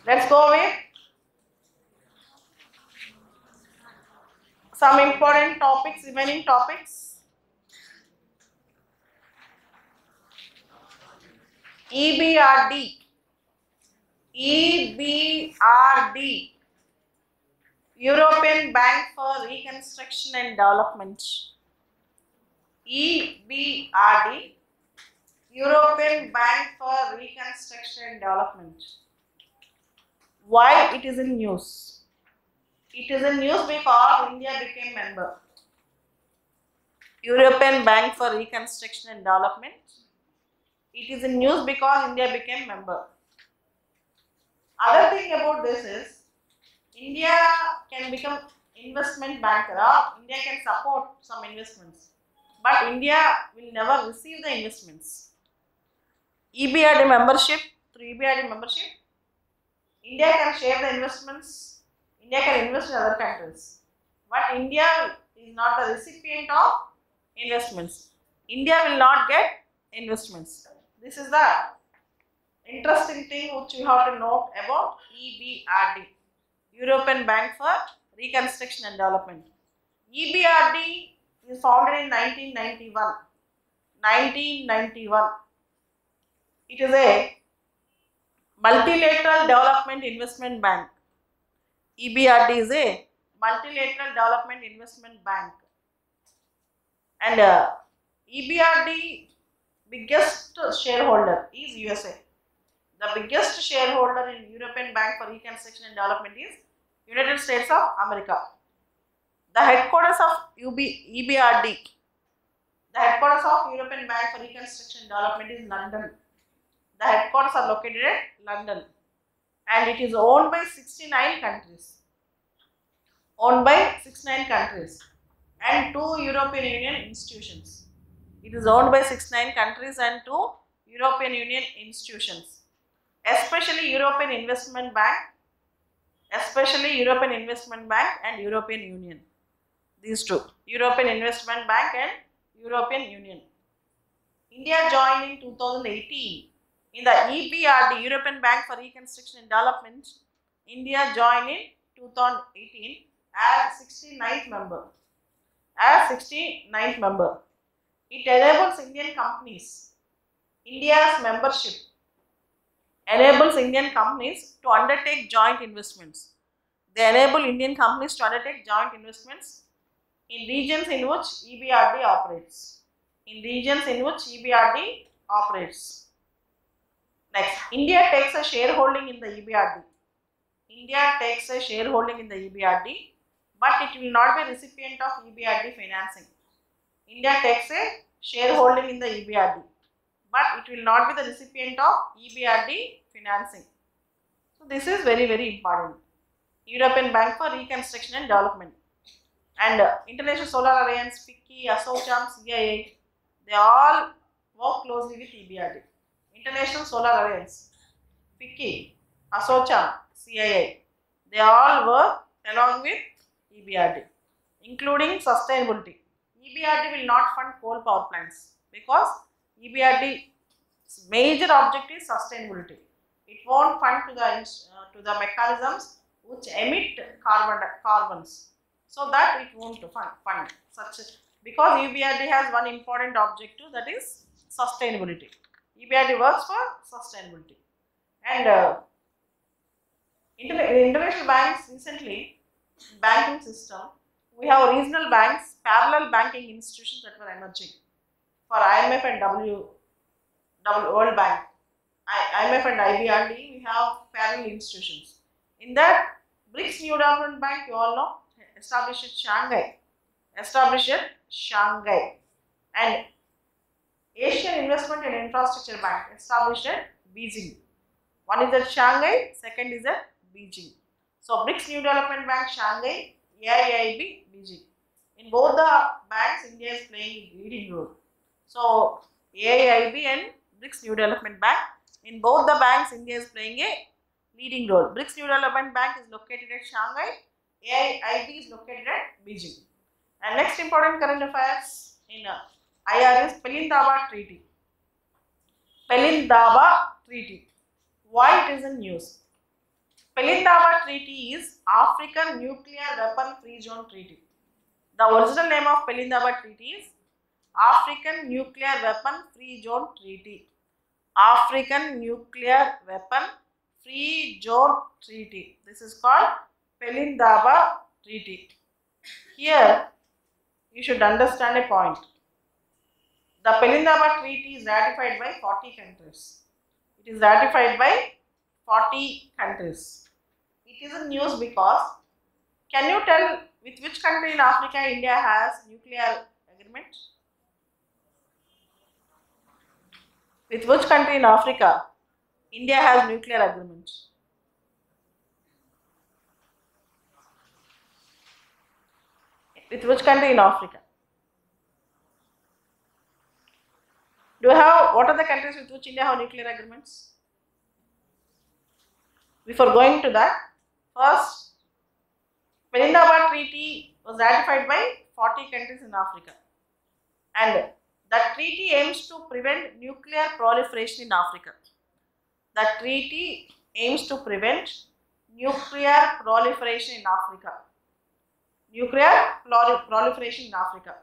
Let's go with some important topics, remaining topics. EBRD. EBRD. European Bank for Reconstruction and Development. EBRD. European Bank for Reconstruction and Development. Why it is in news? It is in news because India became member. European Bank for Reconstruction and Development. It is in news because India became member. Other thing about this is, India can become investment banker or India can support some investments. But India will never receive the investments. EBRD membership, through EBRD membership, India can share the investments, India can invest in other countries. But India is not the recipient of investments. India will not get investments. This is the interesting thing which you have to note about EBRD, European Bank for Reconstruction and Development. EBRD is founded in 1991. 1991. It is a multilateral development investment bank. EBRD is a multilateral development investment bank. And EBRD biggest shareholder is USA. The biggest shareholder in European Bank for Reconstruction and Development is United States of America. The headquarters of EBRD, the headquarters of European Bank for Reconstruction and Development is London. The headquarters are located at London and it is owned by 69 countries. Owned by 69 countries and 2 European Union institutions. It is owned by 69 countries and 2 European Union institutions. Especially European Investment Bank, and European Union. These two, European Investment Bank and European Union. India joined in 2018 in the EBRD, European Bank for Reconstruction and Development. India joined in 2018 as 69th member. It enables Indian companies. India's membership enables Indian companies to undertake joint investments. They enable Indian companies to undertake joint investments in regions in which EBRD operates. Next, India takes a shareholding in the EBRD. But it will not be recipient of EBRD financing. India takes a shareholding in the EBRD, but it will not be the recipient of EBRD financing. So this is very, very important. European Bank for Reconstruction and Development. And International Solar Alliance, FICCI, ASSOCHAM, CIA, they all work closely with EBRD. International Solar Alliance, FICCI, ASSOCHAM, CIA, they all work along with EBRD, including sustainability. EBRD will not fund coal power plants because EBRD's major objective is sustainability. It won't fund to the mechanisms which emit carbons, so that it won't fund such, because EBRD has one important objective, that is sustainability. EBRD works for sustainability. And international banks, recently banking system, we have regional banks, parallel banking institutions that were emerging for IMF and World Bank. IMF and IBRD, we have parallel institutions. In that, BRICS New Development Bank, you all know, established at Shanghai. And Asian Investment and Infrastructure Bank, established at Beijing. One is at Shanghai, second is at Beijing. So BRICS New Development Bank, Shanghai, AIIB, Beijing. In both the banks, India is playing a leading role. So AIIB and BRICS New Development Bank, in both the banks, India is playing a leading role. BRICS New Development Bank is located at Shanghai, AIIB is located at Beijing. And next important current affairs in IR is Pelindaba Treaty. Why it is in news? Pelindaba Treaty is African Nuclear Weapon Free Zone Treaty. The original name of Pelindaba Treaty is African Nuclear Weapon Free Zone Treaty. African Nuclear Weapon Free Zone Treaty. This is called Pelindaba Treaty. Here you should understand a point. The Pelindaba Treaty is ratified by 40 countries. It is ratified by 40 countries. It is a news because, can you tell with which country in Africa India has nuclear agreement? With which country in Africa India has nuclear agreement? With which country in Africa? Do you have, what are the countries with which India have nuclear agreements? Before going to that, first, Pelindaba Treaty was ratified by 40 countries in Africa, and that treaty aims to prevent nuclear proliferation in Africa. The treaty aims to prevent nuclear proliferation in Africa. Nuclear proliferation in Africa.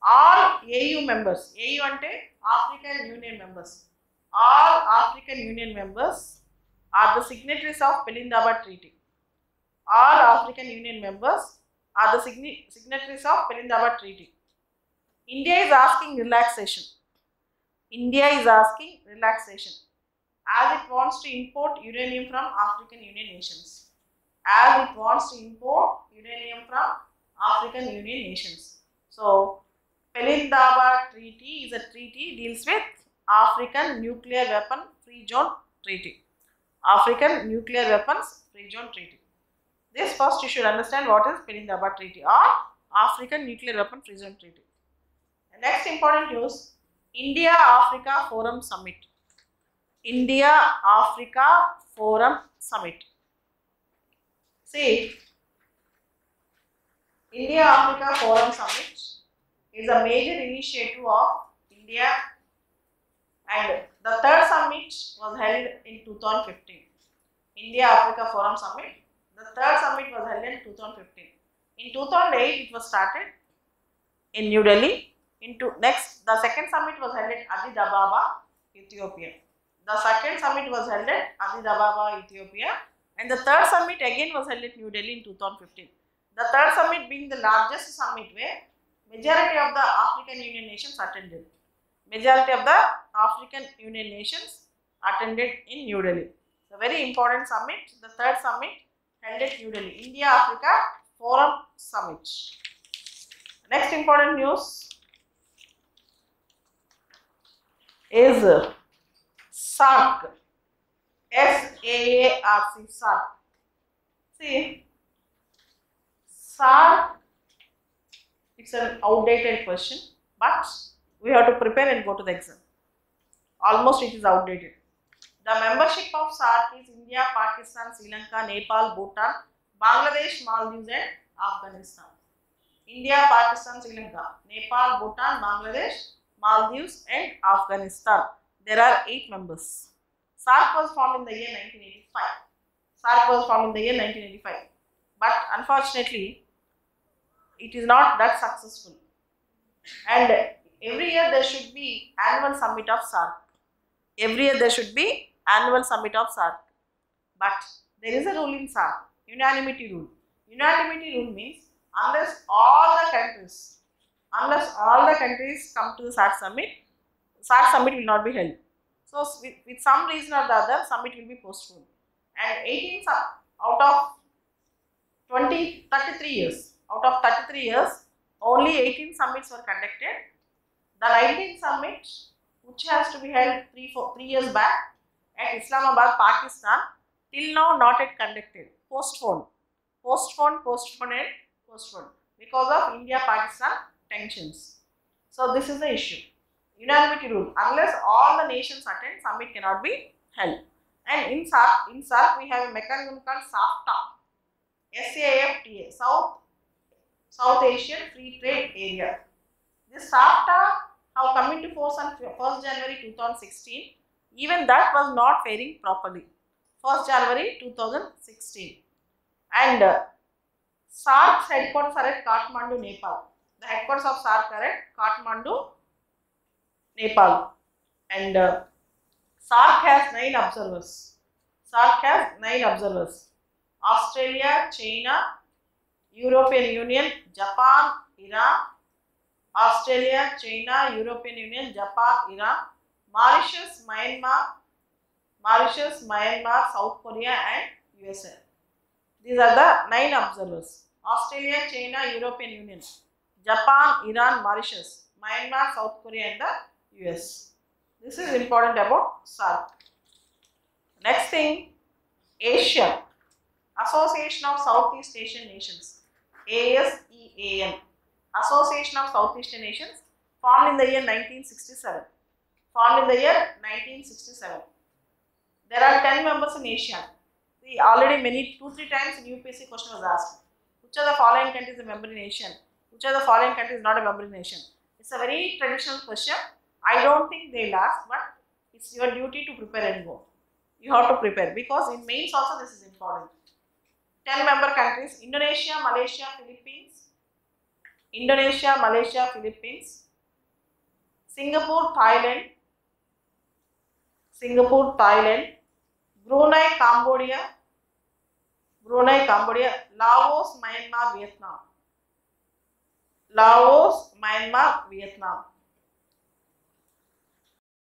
All AU members, AU ante African Union members, all African Union members are the signatories of Pelindaba Treaty. All African Union members are the signatories of Pelindaba Treaty. India is asking relaxation. India is asking relaxation as it wants to import uranium from African Union nations. As it wants to import uranium from African Union nations. So, Pelindaba Treaty is a treaty deals with African Nuclear Weapon Free Zone Treaty. African Nuclear Weapons Free Zone Treaty. This first you should understand what is Pelindaba Treaty or African Nuclear Weapon Free Zone Treaty. The next important news, India-Africa Forum Summit. India-Africa Forum Summit. See, India-Africa Forum Summit is a major initiative of India, and the third summit was held in 2015. India-Africa Forum Summit. The third summit was held in 2015. In 2008, it was started in New Delhi. The second summit was held at Addis Ababa, Ethiopia. The second summit was held at Addis Ababa, Ethiopia, and the third summit again was held at New Delhi in 2015. The third summit being the largest summit where majority of the African Union nations attended. Majority of the African Union nations attended in New Delhi. The very important summit, the third summit held at New Delhi, India-Africa Forum Summit. Next important news is SAARC. SAARC, SAARC. See, SAARC, it's an outdated question, but we have to prepare and go to the exam. Almost it is outdated. The membership of SAARC is India, Pakistan, Sri Lanka, Nepal, Bhutan, Bangladesh, Maldives and Afghanistan. India, Pakistan, Sri Lanka, Nepal, Bhutan, Bangladesh, Maldives and Afghanistan. There are 8 members. SAARC was formed in the year 1985. SAARC was formed in the year 1985. But unfortunately, it is not that successful. And every year there should be annual summit of SAARC. Every year there should be annual summit of SAARC. But there is a rule in SAARC, unanimity rule. Unanimity rule means unless all the countries come to the SAARC summit will not be held. So with some reason or the other, summit will be postponed. And 18 out of 33 years, only 18 summits were conducted. The 19th summit, which has to be held 3 years back at Islamabad, Pakistan, till now not yet conducted. Postponed because of India-Pakistan tensions. So this is the issue. Unanimity rule. Unless all the nations attend, summit cannot be held. And in SAARC we have a mechanism called SAFTA. SAFTA, South Asian Free Trade Area. This SAFTA have come into force on 1st January 2016. Even that was not faring properly. 1st January 2016. And SAARC's headquarters are at Kathmandu, Nepal. The headquarters of SAARC are at Kathmandu, Nepal. And SAARC has 9 observers. SAARC has 9 observers. Australia, China, European Union, Japan, Iran. Australia, China, European Union, Japan, Iran, Mauritius, Myanmar, South Korea and USA. These are the 9 observers. Australia, China, European Union, Japan, Iran, Mauritius, Myanmar, South Korea and the US. This is important about SAARC. Next thing, Asia, Association of Southeast Asian Nations, ASEAN. Association of Southeast Asian Nations, formed in the year 1967. Formed in the year 1967. There are 10 members in Asia. See, already 2-3 times in UPSC question was asked. Which of the following countries is a member in ASEAN? Which of the following countries is not a member in ASEAN? It's a very traditional question. I don't think they'll ask, but it's your duty to prepare and go. You have to prepare because in mains also this is important. 10 member countries: Indonesia, Malaysia, Philippines. Indonesia, Malaysia, Philippines, Singapore, Thailand, Brunei, Cambodia, Laos, Myanmar, Vietnam.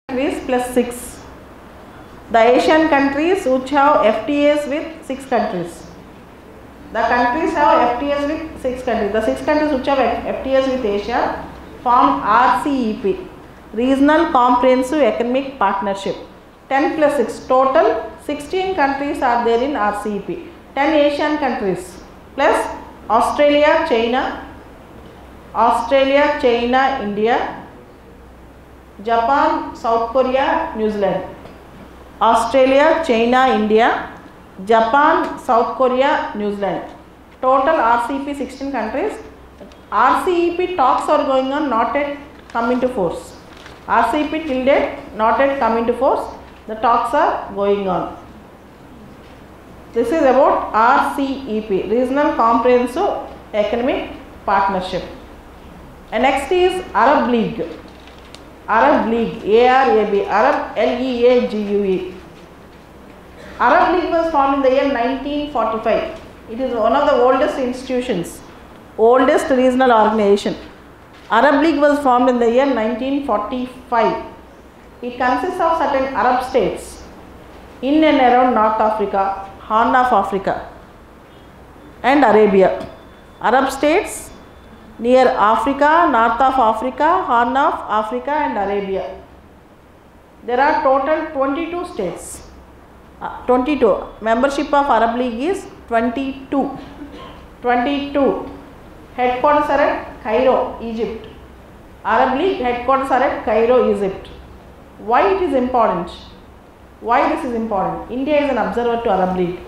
Countries plus 6. The Asian countries which have FTAs with 6 countries. The countries have FTAs with 6 countries. The 6 countries which have FTAs with Asia form RCEP, Regional Comprehensive Economic Partnership. 10 plus 6, total 16 countries are there in RCEP. 10 Asian countries plus Australia, China, India, Japan, South Korea, New Zealand. Australia, China, India, Japan, South Korea, New Zealand. Total RCEP 16 countries. RCEP talks are going on, not yet come into force. RCEP till date not yet come into force. The talks are going on. This is about RCEP, Regional Comprehensive Economic Partnership. And next is Arab League. Arab League, ARAB, Arab LEAGUE. Arab League was formed in the year 1945. It is one of the oldest institutions, oldest regional organization. Arab League was formed in the year 1945. It consists of certain Arab states in and around North Africa, Horn of Africa and Arabia. Arab states near Africa, North of Africa, Horn of Africa and Arabia. There are total 22 states. 22. Membership of Arab League is 22. 22. Headquarters are at Cairo, Egypt. Arab League headquarters are at Cairo, Egypt. Why it is important? Why this is important? India is an observer to Arab League.